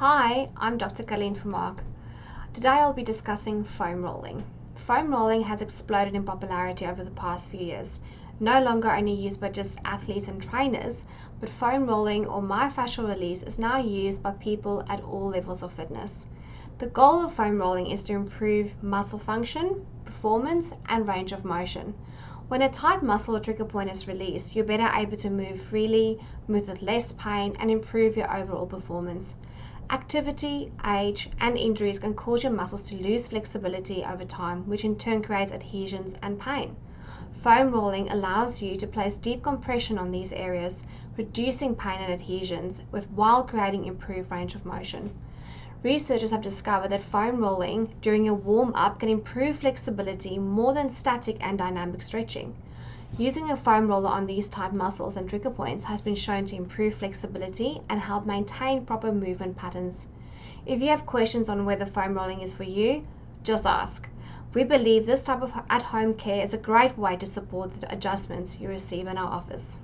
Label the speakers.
Speaker 1: Hi, I'm Dr. Karelien from Vermaak. Today I'll be discussing foam rolling. Foam rolling has exploded in popularity over the past few years, no longer only used by just athletes and trainers, but foam rolling or myofascial release is now used by people at all levels of fitness. The goal of foam rolling is to improve muscle function, performance, and range of motion. When a tight muscle or trigger point is released, you're better able to move freely, move with less pain, and improve your overall performance. Activity, age, and injuries can cause your muscles to lose flexibility over time, which in turn creates adhesions and pain. Foam rolling allows you to place deep compression on these areas, reducing pain and adhesions, while creating improved range of motion. Researchers have discovered that foam rolling during a warm-up can improve flexibility more than static and dynamic stretching. Using a foam roller on these tight muscles and trigger points has been shown to improve flexibility and help maintain proper movement patterns. If you have questions on whether foam rolling is for you, just ask. We believe this type of at-home care is a great way to support the adjustments you receive in our office.